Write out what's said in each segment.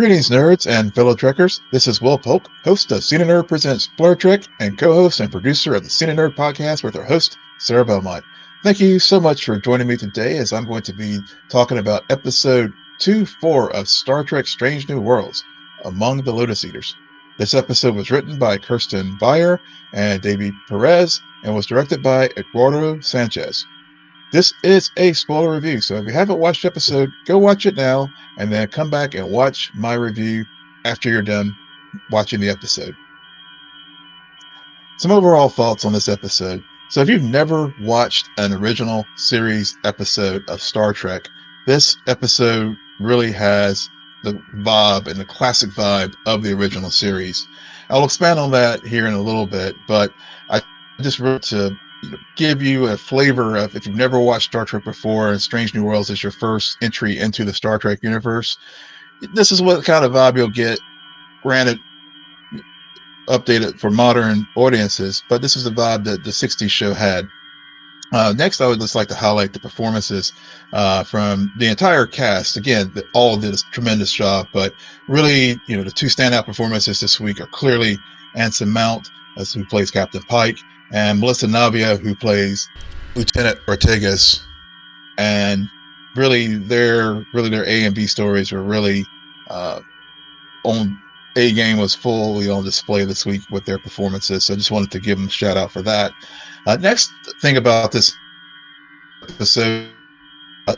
Greetings, nerds and fellow Trekkers. This is Will Polk, host of Cine Nerd Presents Blur Trek and co-host and producer of the Cine Nerd podcast with our host, Sarah Belmont. Thank you so much for joining me today as I'm going to be talking about episode 2-4 of Star Trek Strange New Worlds, Among the Lotus Eaters. This episode was written by Kirsten Beyer and David Perez and was directed by Eduardo Sanchez. This is a spoiler review, so if you haven't watched the episode, go watch it now, and then come back and watch my review after you're done watching the episode. Some overall thoughts on this episode. So if you've never watched an original series episode of Star Trek, this episode really has the vibe and the classic vibe of the original series. I'll expand on that here in a little bit, but I just wrote to give you a flavor of, if you've never watched Star Trek before and Strange New Worlds is your first entry into the Star Trek universe, this is what kind of vibe you'll get. Granted, updated for modern audiences, but this is the vibe that the 60s show had. Next, I would just like to highlight the performances from the entire cast. Again, all did a tremendous job, but really, the two standout performances this week are clearly Anson Mount, who plays Captain Pike, and Melissa Navia, who plays Lieutenant Ortega. And really their A and B stories were really on A game was fully on display this week with their performances. So I just wanted to give them a shout out for that. Next thing about this episode,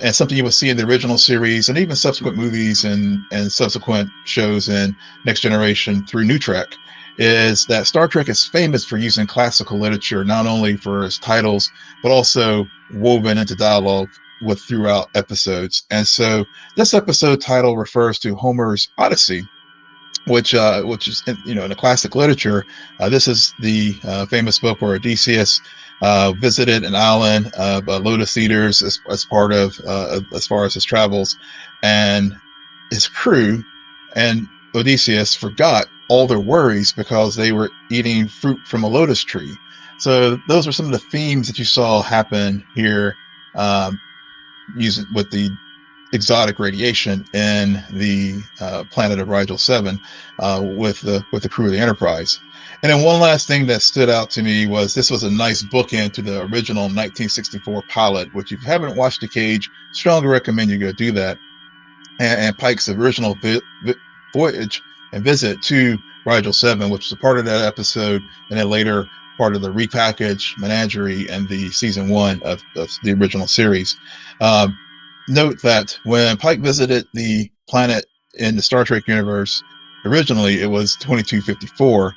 and something you will see in the original series and even subsequent movies and subsequent shows in Next Generation through New Trek, is that Star Trek is famous for using classical literature, not only for its titles, but also woven into dialogue with throughout episodes. And so this episode title refers to Homer's Odyssey, which is in the classic literature. This is the famous book where Odysseus visited an island of Lotus Eaters as part of as far as his travels, and his crew and Odysseus forgot all their worries because they were eating fruit from a lotus tree. So those are some of the themes that you saw happen here, using with the exotic radiation in the planet of Rigel VII with the crew of the Enterprise. And then one last thing that stood out to me was this was a nice bookend to the original 1964 pilot, which if you haven't watched The Cage, strongly recommend you go do that. And Pike's original voyage and visit to Rigel VII, which was a part of that episode, and then later part of the repackaged menagerie and the season 1 of the original series. Note that when Pike visited the planet in the Star Trek universe, originally it was 2254.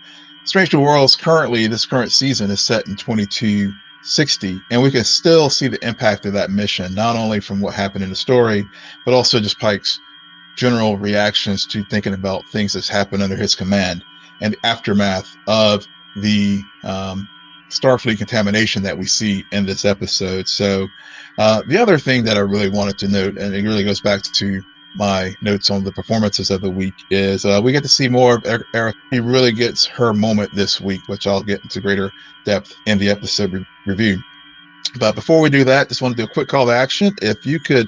Strange New Worlds this current season is set in 2260, and we can still see the impact of that mission, not only from what happened in the story, but also just Pike's general reactions to thinking about things that's happened under his command and the aftermath of the Starfleet contamination that we see in this episode. So the other thing that I really wanted to note, and it really goes back to my notes on the performances of the week, is we get to see more of Erica. He really gets her moment this week, which I'll get into greater depth in the episode review. But before we do that, just want to do a quick call to action. If you could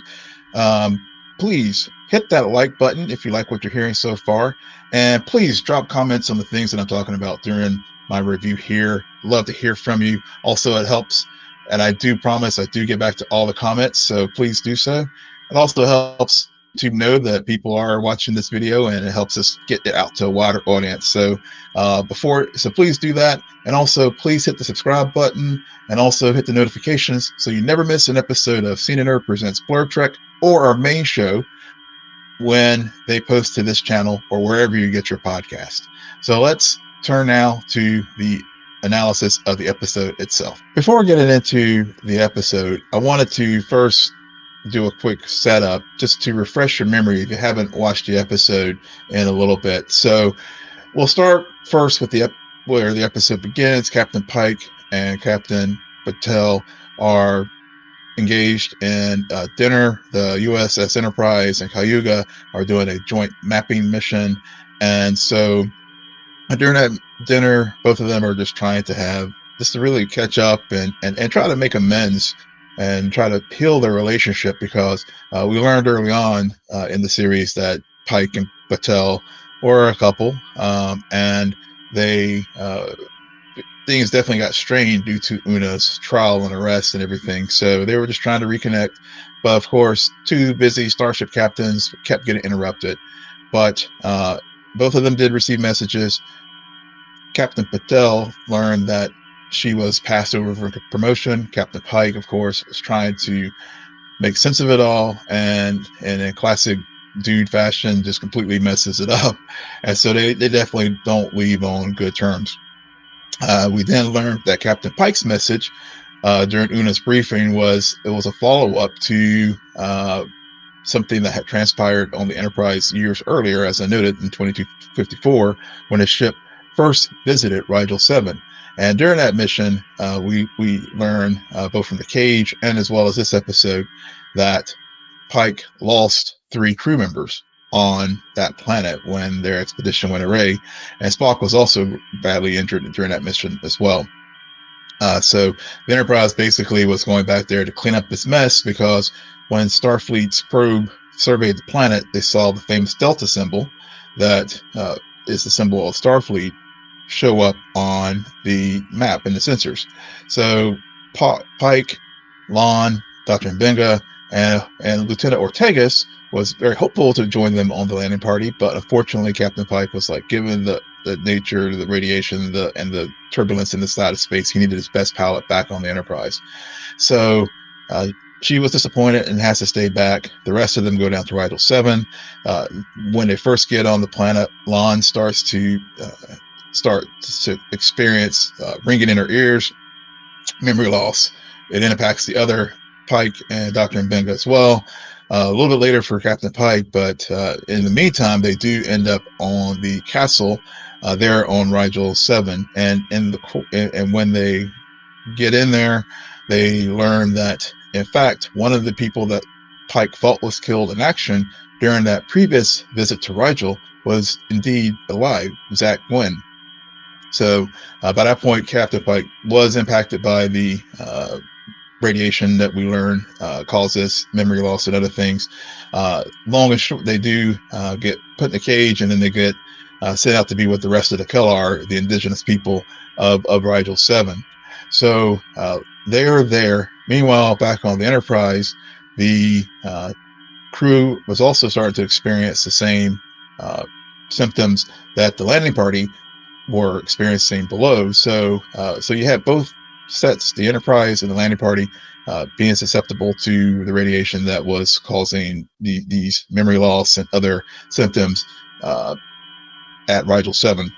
please hit that like button if you like what you're hearing so far, and please drop comments on the things that I'm talking about during my review here. Love to hear from you. Also, it helps, and I do promise I do get back to all the comments, so please do so. It also helps to know that people are watching this video, and it helps us get it out to a wider audience. So please do that, and also please hit the subscribe button and also hit the notifications so you never miss an episode of Cine Nerd Presents Blur Trek or our main show when they post to this channel or wherever you get your podcast. So let's turn now to the analysis of the episode itself. Before getting into the episode, I wanted to first do a quick setup just to refresh your memory if you haven't watched the episode in a little bit. So we'll start first with where the episode begins. Captain Pike and Captain Patel are engaged in dinner. The USS Enterprise and Cayuga are doing a joint mapping mission, and so during that dinner, both of them are just trying to really catch up and try to make amends and try to heal their relationship, because we learned early on in the series that Pike and Patel were a couple, and they things definitely got strained due to Una's trial and arrest and everything. So they were just trying to reconnect. But of course, two busy starship captains kept getting interrupted. But both of them did receive messages. Captain Patel learned that she was passed over for promotion. Captain Pike, of course, was trying to make sense of it all, and in classic dude fashion, just completely messes it up. And so they definitely don't leave on good terms. We then learned that Captain Pike's message during Una's briefing was a follow-up to something that had transpired on the Enterprise years earlier, as I noted in 2254, when his ship first visited Rigel VII. And during that mission, we learn both from the cage and as well as this episode that Pike lost 3 crew members on that planet when their expedition went awry, and Spock was also badly injured during that mission as well. So the Enterprise basically was going back there to clean up this mess, because when Starfleet's probe surveyed the planet, they saw the famous Delta symbol that is the symbol of Starfleet show up on the map and the sensors. So Pike, Lon, Dr. Mbenga, and Lieutenant Ortega was very hopeful to join them on the landing party, but unfortunately Captain Pike was like, given the nature, the radiation, and the turbulence in the side of space, he needed his best pilot back on the Enterprise. So she was disappointed and has to stay back. The rest of them go down to Rigel 7. When they first get on the planet, Lon starts to experience ringing in her ears, memory loss. It impacts the other Pike and Dr. Mbenga as well. A little bit later for Captain Pike, but in the meantime, they do end up on the castle there on Rigel 7, and when they get in there, they learn that in fact one of the people that Pike thought was killed in action during that previous visit to Rigel was indeed alive, Zach Gwynn. So by that point, Captain Pike was impacted by the radiation that we learn causes memory loss and other things. Long and short, they do get put in a cage, and then they get sent out to be with the rest of the Kellar, the indigenous people of Rigel 7. So they are there. Meanwhile, back on the Enterprise, the crew was also starting to experience the same symptoms that the landing party were experiencing below. So you have both sets, the Enterprise and the landing party, being susceptible to the radiation that was causing these memory loss and other symptoms at Rigel 7.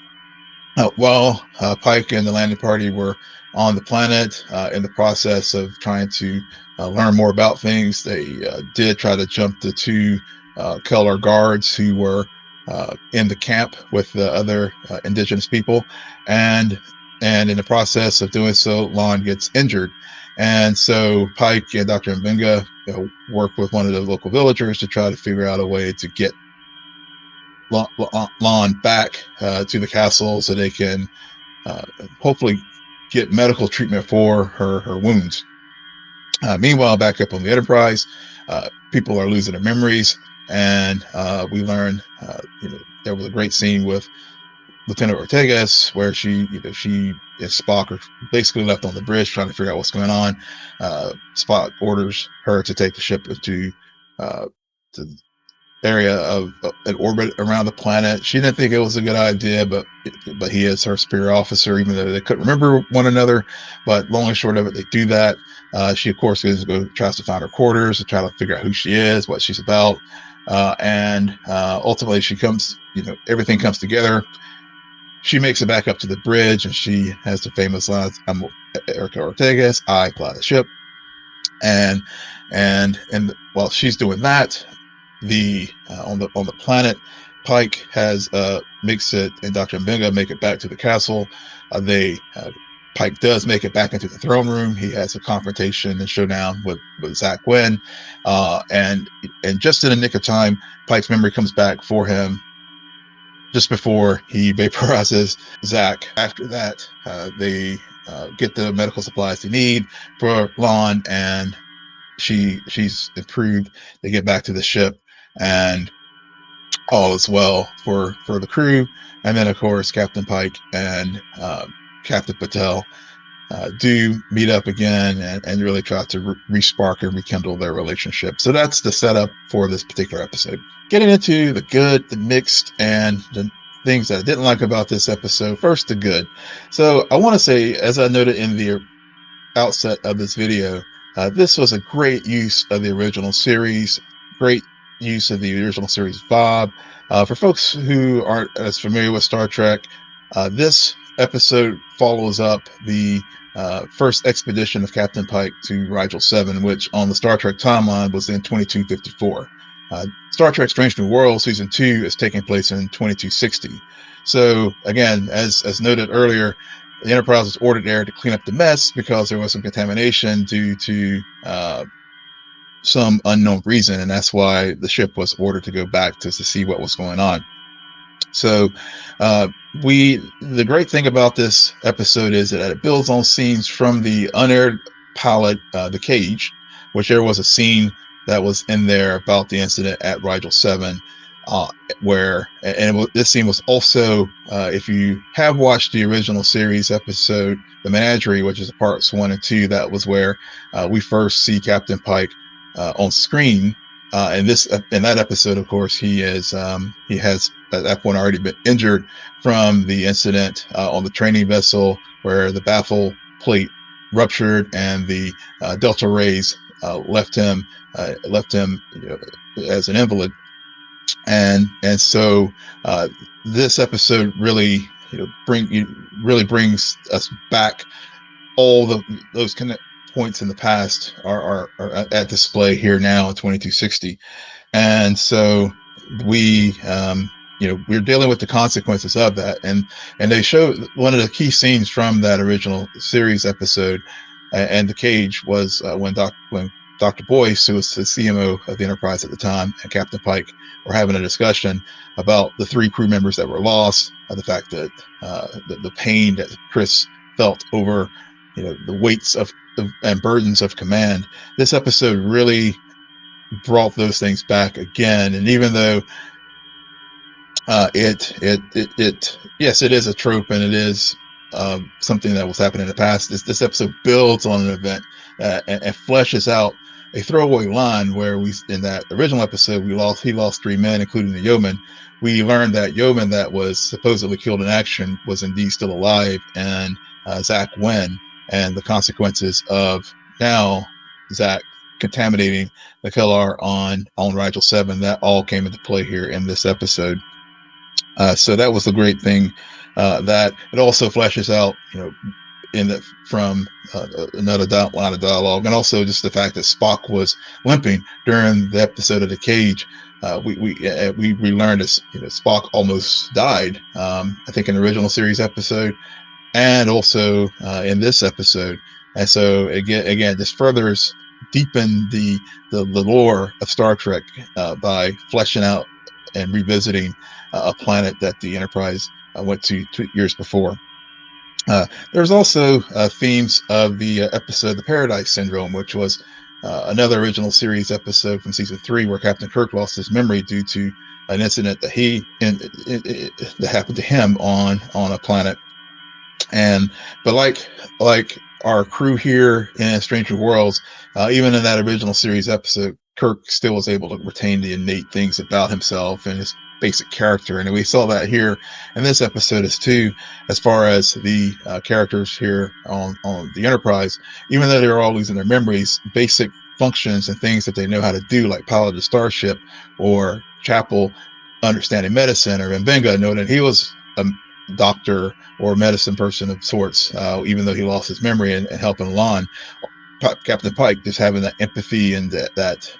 While Pike and the landing party were on the planet in the process of trying to learn more about things, they did try to jump the 2 Kellar guards who were in the camp with the other indigenous people, and in the process of doing so, Lon gets injured, and so Pike and Dr. Mbenga work with one of the local villagers to try to figure out a way to get Lon back to the castle so they can hopefully get medical treatment for her wounds. Meanwhile, back up on the Enterprise, people are losing their memories, and we learn there was a great scene with Lieutenant Ortega where she and Spock are basically left on the bridge trying to figure out what's going on. Spock orders her to take the ship to the area of an orbit around the planet. She didn't think it was a good idea, but he is her superior officer, even though they couldn't remember one another. But long and short of it, they do that. She, of course, tries to find her quarters to try to figure out who she is, what she's about, and ultimately she comes. Everything comes together. She makes it back up to the bridge, and she has the famous lines, "I'm Erica Ortega. I fly the ship." And while she's doing that, on the planet, Pike makes it, and Dr. Mbenga make it back to the castle. Pike does make it back into the throne room. He has a confrontation and showdown with Zach Gwynn, and just in the nick of time, Pike's memory comes back for him just before he vaporizes Zach. After that, they get the medical supplies they need for Lon, and she's improved. They get back to the ship, and all is well for the crew. And then, of course, Captain Pike and Captain Patel do meet up again and really try to re-spark and rekindle their relationship. So that's the setup for this particular episode. Getting into the good, the mixed, and the things that I didn't like about this episode. First, the good. So I want to say, as I noted in the outset of this video, this was a great use of the original series, great use of the original series vibe. For folks who aren't as familiar with Star Trek, this episode follows up the first expedition of Captain Pike to Rigel VII, which on the Star Trek timeline was in 2254. Star Trek Strange New Worlds Season 2 is taking place in 2260. So again, as noted earlier, the Enterprise was ordered there to clean up the mess because there was some contamination due to some unknown reason, and that's why the ship was ordered to go back to see what was going on. So the great thing about this episode is that it builds on scenes from the unaired pilot, The Cage, which there was a scene that was in there about the incident at Rigel 7, where, and this scene was also, if you have watched the original series episode, The Menagerie, which is parts 1 and 2, that was where we first see Captain Pike on screen. In that episode, of course, he has at that point already been injured from the incident on the training vessel where the baffle plate ruptured and the delta rays left him as an invalid. And so this episode really brings us back. All those points in the past are at display here now in 2260, and so we're dealing with the consequences of that, and they show one of the key scenes from that original series episode, and The Cage was when Dr. Boyce, who was the CMO of the Enterprise at the time, and Captain Pike were having a discussion about the 3 crew members that were lost, the fact that the pain that Chris felt over the weights of and burdens of command. This episode really brought those things back again, and even though yes, it is a trope and it is something that was happening in the past, this episode builds on an event and fleshes out a throwaway line where in that original episode he lost 3 men, including the yeoman. We learned that yeoman that was supposedly killed in action was indeed still alive, and Zach Wynn, and the consequences of now Zach contaminating the Kellar on Rigel 7, that all came into play here in this episode. So that was the great thing, that it also fleshes out, from another line of dialogue, and also just the fact that Spock was limping during the episode of The Cage. We learned as Spock almost died, I think in the original series episode, and also in this episode. And so again, this furthers deepen the lore of Star Trek by fleshing out and revisiting a planet that the Enterprise went to 2 years before. There's also themes of the episode The Paradise Syndrome, which was another original series episode from season 3 where Captain Kirk lost his memory due to an incident that that happened to him on a planet. But like our crew here in Stranger Worlds, even in that original series episode, Kirk still was able to retain the innate things about himself and his basic character, and we saw that here in this episode as far as the characters here on the Enterprise. Even though they're all losing their memories, basic functions and things that they know how to do, like pilot a starship, or Chapel understanding medicine, or Mbenga knowing that he was a doctor or medicine person of sorts, even though he lost his memory, and helping Lon. Captain Pike just having that empathy and that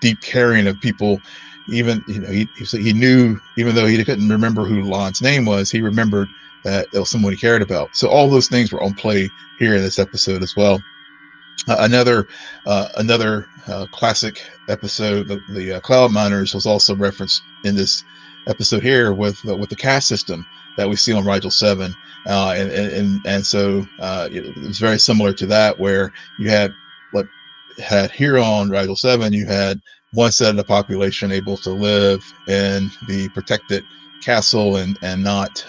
deep caring of people. Even he knew, even though he couldn't remember who Lon's name was, he remembered that it was someone he cared about. So all those things were on play here in this episode as well. Another classic episode, the Cloud Miners, was also referenced in this episode here with the caste system that we see on Rigel 7, and so it was very similar to that, where you had here on Rigel 7, you had one set of the population able to live in the protected castle and not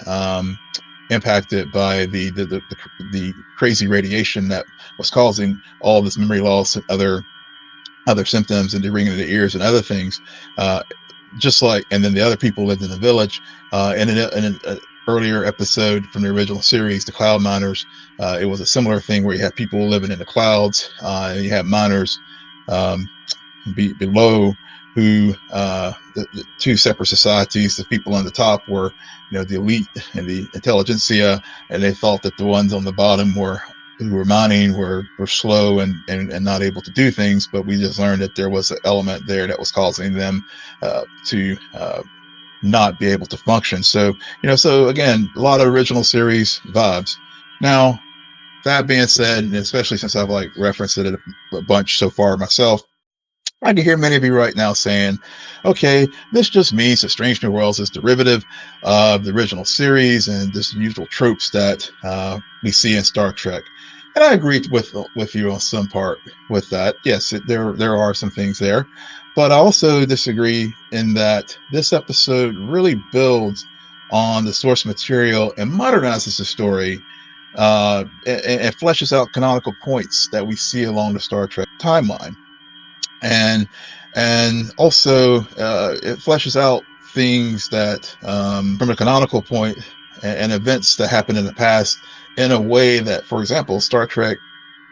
impacted by the crazy radiation that was causing all this memory loss and other symptoms and the ringing of the ears and other things. Just like, and then the other people lived in the village. In an earlier episode from the original series, the Cloud Miners, it was a similar thing where you had people living in the clouds, and you had miners below who the two separate societies. The people on the top were, the elite and the intelligentsia, and they thought that the ones on the bottom who were mining were slow and not able to do things. But we just learned that there was an element there that was causing them to not be able to function. So, so again, a lot of original series vibes. Now, that being said, and especially since I've referenced it a bunch so far myself, I can hear many of you right now saying, okay, this just means that Strange New Worlds is derivative of the original series and just usual tropes that we see in Star Trek. And I agree with you on some part with that. Yes, there are some things there. But I also disagree in that this episode really builds on the source material and modernizes the story and fleshes out canonical points that we see along the Star Trek timeline. And also it fleshes out things that from a canonical point and events that happened in the past in a way that, for example, Star Trek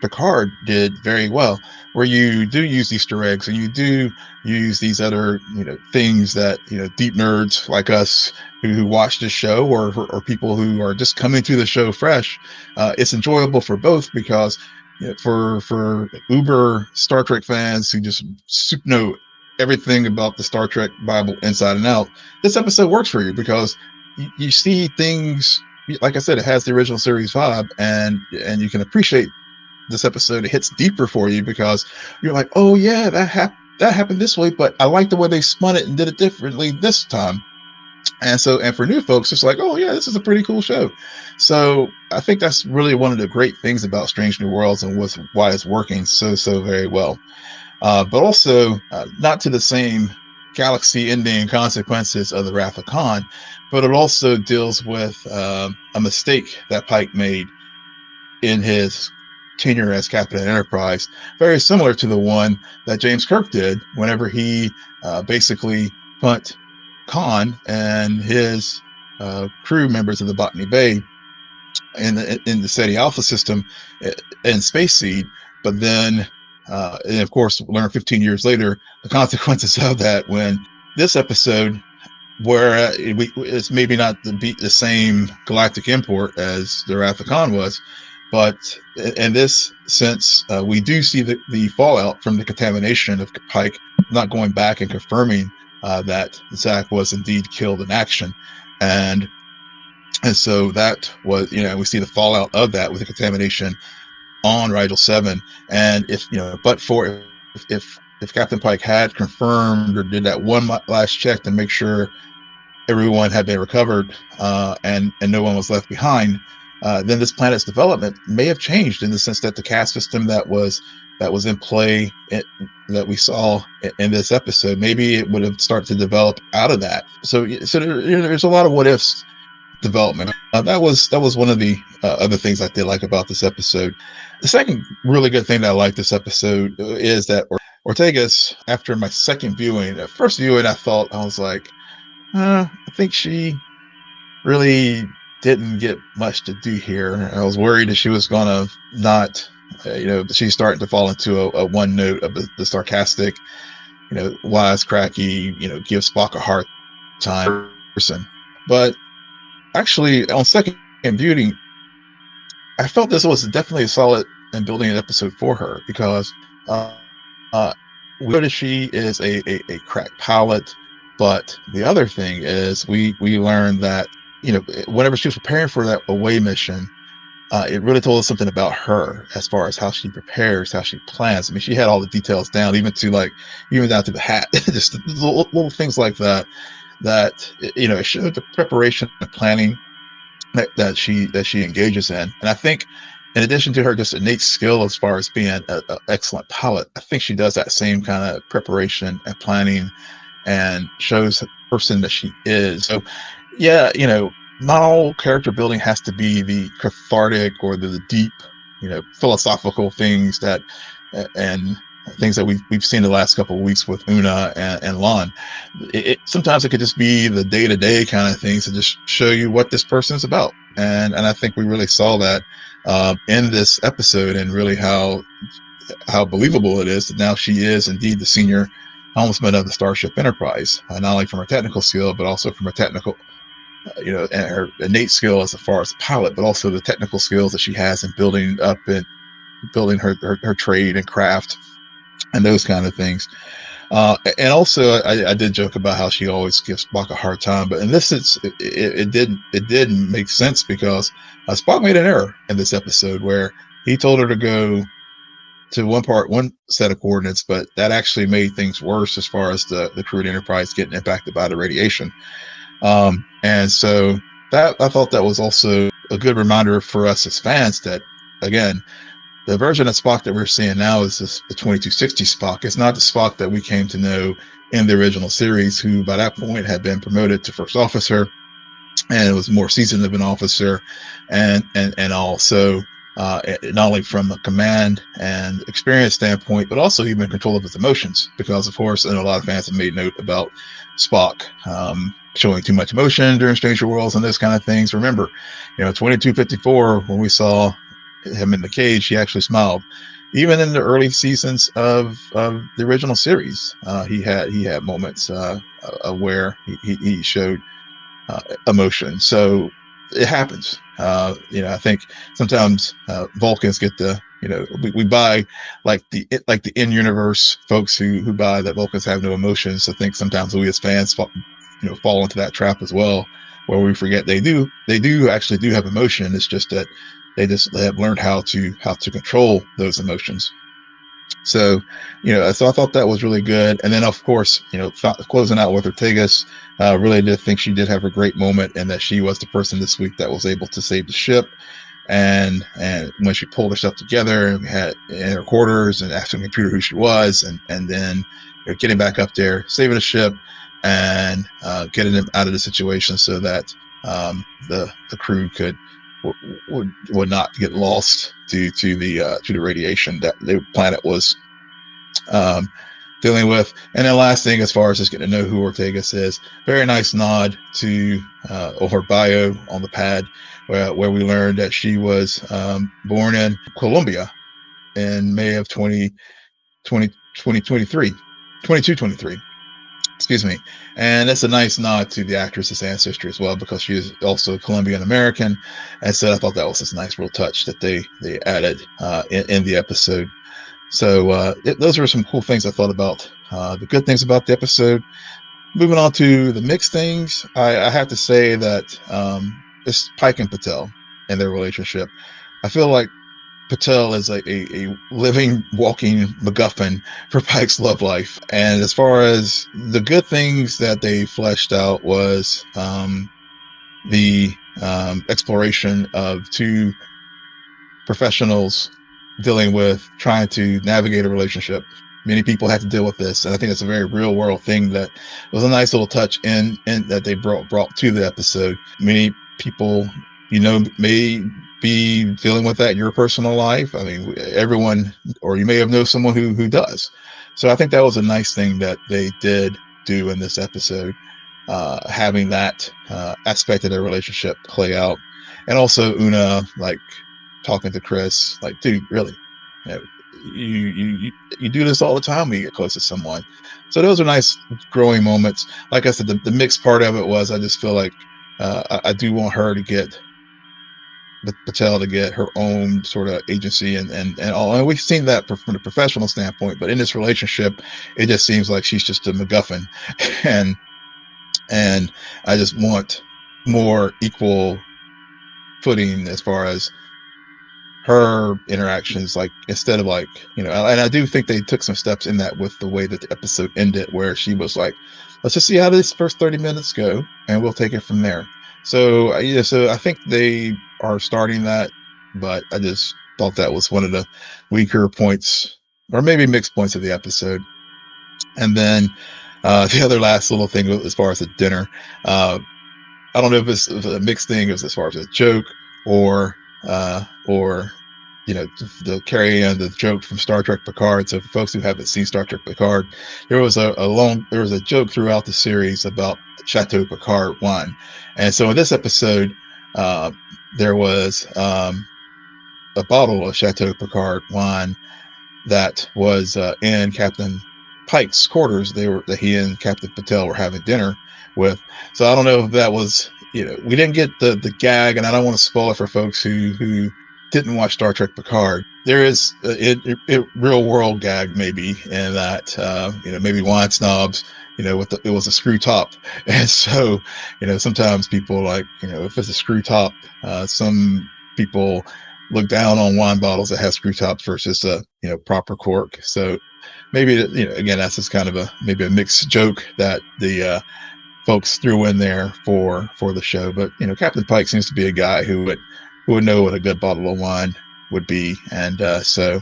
Picard did very well, where you do use Easter eggs and you do use these other things that deep nerds like us who watch the show or people who are just coming to the show fresh. It's enjoyable for both because for uber Star Trek fans who just know everything about the Star Trek Bible inside and out, this episode works for you because you see things. Like I said, it has the original series vibe, and you can appreciate this episode. It hits deeper for you because you're like, oh yeah, that happened this way, but I like the way they spun it and did it differently this time. And for new folks, it's like, oh yeah, this is a pretty cool show. So I think that's really one of the great things about Strange New Worlds and why it's working so very well. But also not to the same galaxy-ending consequences of the Wrath of Khan, but it also deals with a mistake that Pike made in his tenure as Captain Enterprise, very similar to the one that James Kirk did whenever he basically put Khan and his crew members of the Botany Bay in the SETI Alpha system in Space Seed, but then and of course learn 15 years later the consequences of that when this episode, where it's maybe not the same galactic import as the Wrath of Khan was, but in this sense, we do see the fallout from the contamination of Pike not going back and confirming that Zach was indeed killed in action. And so that was, we see the fallout of that with the contamination on Rigel VII. And if Captain Pike had confirmed or did that one last check to make sure everyone had been recovered and no one was left behind, then this planet's development may have changed in the sense that the caste system that was in play that we saw in this episode, maybe it would have started to develop out of that. So there's a lot of what ifs development. That was one of the other things I did like about this episode. The second really good thing that I like this episode is that Ortega's, after my second viewing, at first viewing, I was like, I think she really didn't get much to do here. I was worried that she was going to not, she's starting to fall into a one note of the sarcastic, wisecracky, give Spock a hard time person. But actually, on second viewing, I felt this was definitely a solid and building an episode for her because we know that she is a crack pilot. But the other thing is we learned that, whenever she was preparing for that away mission, it really told us something about her as far as how she prepares, how she plans. I mean, she had all the details down, even down to the hat, just little things like that, it showed the preparation and planning that she engages in. And I think in addition to her just innate skill as far as being an excellent pilot, I think she does that same kind of preparation and planning and shows the person that she is. So, yeah, not all character building has to be the cathartic or the deep, philosophical things and things that we've seen the last couple of weeks with Una and Lon. Sometimes it could just be the day-to-day kind of things to just show you what this person's about. And I think we really saw that in this episode, and really how believable it is that now she is indeed the senior helmsman of the Starship Enterprise, not only from her technical skill, but also from her technical, and her innate skill as far as a pilot, but also the technical skills that she has in building up and building her trade and craft and those kind of things. And also, I did joke about how she always gives Spock a hard time, but in this, it did make sense, because Spock made an error in this episode where he told her to go to one set of coordinates, but that actually made things worse as far as the crew of the Enterprise getting impacted by the radiation. And so that, I thought that was also a good reminder for us as fans that, again, the version of Spock that we're seeing now is the 2260 Spock. It's not the Spock that we came to know in the original series, who by that point had been promoted to first officer and was more seasoned of an officer, and also not only from a command and experience standpoint, but also even control of his emotions. Because, of course, and a lot of fans have made note about Spock showing too much emotion during Stranger Worlds and those kind of things. Remember, 2254, when we saw him in the cage, he actually smiled. Even in the early seasons of the original series, he had moments where he showed emotion. So it happens. I think sometimes Vulcans get the, we buy like the in-universe folks who buy that Vulcans have no emotions. I think sometimes we as fans fall into that trap as well, where we forget they do actually have emotion. It's just that they have learned how to control those emotions. So, so I thought that was really good. And then, of course, closing out with Ortega's, really did think she did have a great moment, and that she was the person this week that was able to save the ship. And when she pulled herself together and had in her quarters and asking the computer who she was, and then getting back up there, saving the ship, and getting them out of the situation so that the crew would not get lost due to the radiation that the planet was dealing with. And then last thing, as far as just getting to know who Ortega is, very nice nod to her bio on the pad, where we learned that she was born in Colombia in May of 2223. Excuse me. And that's a nice nod to the actress's ancestry as well, because she is also Colombian American. And so I thought that was just a nice real touch that they added in the episode. So those are some cool things I thought about. The good things about the episode. Moving on to the mixed things, I have to say that it's Pike and Patel and their relationship. I feel like Patel is a living, walking MacGuffin for Pike's love life. And as far as the good things that they fleshed out was the exploration of two professionals dealing with trying to navigate a relationship. Many people have to deal with this, and I think it's a very real world thing that was a nice little touch in that they brought to the episode. Many people, may be dealing with that in your personal life. I mean, everyone, or you may have known someone who does. So I think that was a nice thing that they did do in this episode, having that aspect of their relationship play out. And also Una, like, talking to Chris, like, dude, really, you do this all the time when you get close to someone. So those are nice growing moments. Like I said, the mixed part of it was, I just feel like I do want her to get Patel to get her own sort of agency and all. And we've seen that from the professional standpoint, but in this relationship, it just seems like she's just a MacGuffin, and I just want more equal footing as far as her interactions, like, instead of like, and I do think they took some steps in that with the way that the episode ended, where she was like, let's just see how this first 30 minutes go, and we'll take it from there. So so I think they are starting that, but I just thought that was one of the weaker points, or maybe mixed points of the episode. And then the other last little thing as far as the dinner, I don't know if it's a mixed thing as far as a joke or the carry on the joke from Star Trek Picard. So for folks who haven't seen Star Trek Picard, there was a joke throughout the series about Chateau Picard wine, and so in this episode, there was a bottle of Chateau Picard wine that was in Captain Pike's quarters. That he and Captain Patel were having dinner with. So I don't know if that was, we didn't get the gag, and I don't want to spoil it for folks who didn't watch Star Trek Picard. There is it real world gag maybe in that maybe wine snobs, it was a screw top, and so sometimes people like, if it's a screw top, some people look down on wine bottles that have screw tops versus a proper cork. So maybe again, that's just kind of maybe a mixed joke that the folks threw in there for the show. But Captain Pike seems to be a guy who would know what a good bottle of wine would be, and so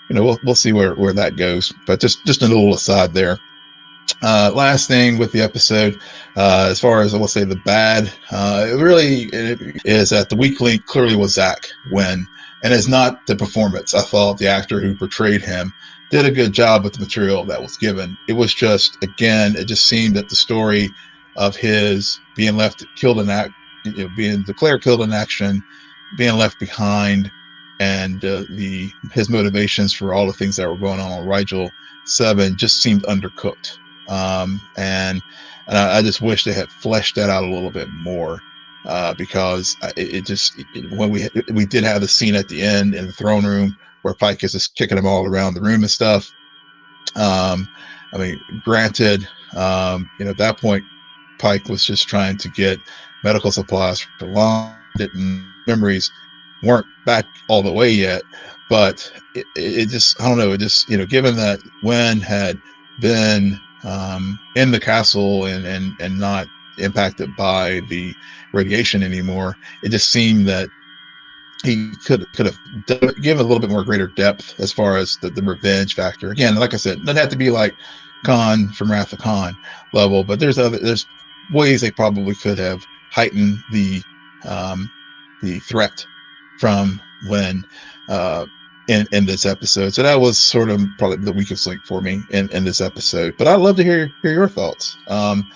we'll see where that goes. But just a little aside there. Last thing with the episode, as far as I will say the bad, it is that the weak link clearly was Zach Wynn, and it's not the performance. I thought the actor who portrayed him did a good job with the material that was given. It was just, again, it just seemed that the story of his being being declared killed in action, being left behind, and his motivations for all the things that were going on Rigel VII just seemed undercooked. And I just wish they had fleshed that out a little bit more, because when we did have the scene at the end in the throne room where Pike is just kicking them all around the room and stuff. I mean, granted, at that point, Pike was just trying to get medical supplies for long. Memories weren't back all the way yet, but it just, I don't know, it just, given that Wynn had been in the castle and not impacted by the radiation anymore, it just seemed that he could have given a little bit more greater depth as far as the revenge factor. Again, like I said, it doesn't have to be like Khan from Wrath of Khan level, but there's ways they probably could have heightened the threat from Wynn in this episode. So that was sort of probably the weakest link for me in this episode. But I'd love to hear your thoughts on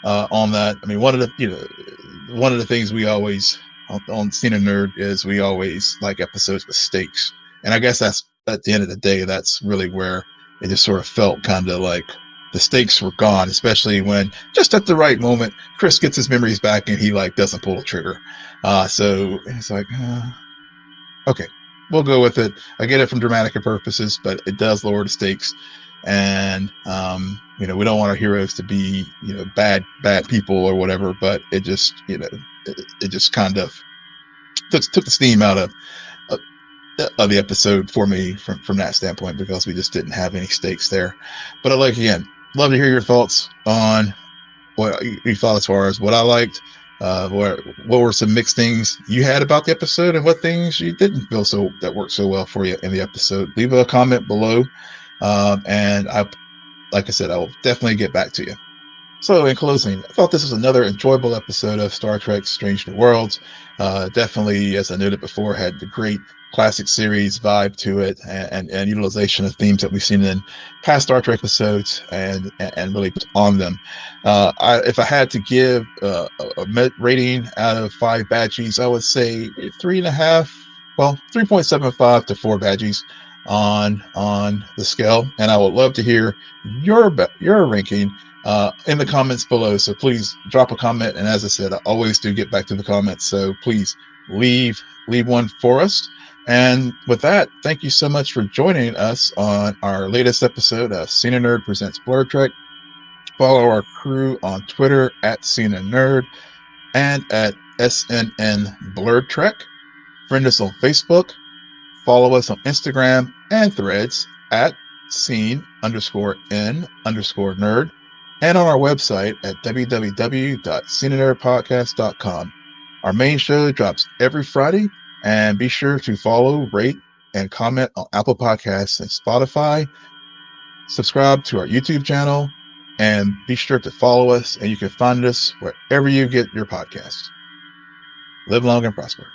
that. I mean, one of the things we always on Cine Nerd is we always like episodes with stakes, and I guess that's at the end of the day, that's really where it just sort of felt kind of like the stakes were gone, especially when just at the right moment Chris gets his memories back and he like doesn't pull the trigger. So it's like, okay, we'll go with it. I get it from dramatic purposes, but it does lower the stakes, and we don't want our heroes to be bad people or whatever, but it just it just kind of took the steam out of the episode for me from that standpoint, because we just didn't have any stakes there. But love to hear your thoughts on what you thought as far as what I liked, what were some mixed things you had about the episode, and what things you didn't feel that worked so well for you in the episode. Leave a comment below, and like I said, I will definitely get back to you. So in closing, I thought this was another enjoyable episode of Star Trek Strange New Worlds. Definitely, as I noted before, had the great classic series vibe to it, and utilization of themes that we've seen in past Star Trek episodes, and really put on them. If I had to give a rating out of 5 badgies, I would say 3.5, 3.75 to 4 badgies on the scale. And I would love to hear your ranking in the comments below. So please drop a comment. And as I said, I always do get back to the comments. So please leave one for us. And with that, thank you so much for joining us on our latest episode of Cine Nerd Presents Blurred Trek. Follow our crew on Twitter at Cine Nerd and at SNN Blurred Trek. Friend us on Facebook. Follow us on Instagram and Threads at scene_n_nerd, and on our website at www.scenenerdpodcast.com. Our main show drops every Friday, and be sure to follow, rate, and comment on Apple Podcasts and Spotify. Subscribe to our YouTube channel, and be sure to follow us, and you can find us wherever you get your podcasts. Live long and prosper.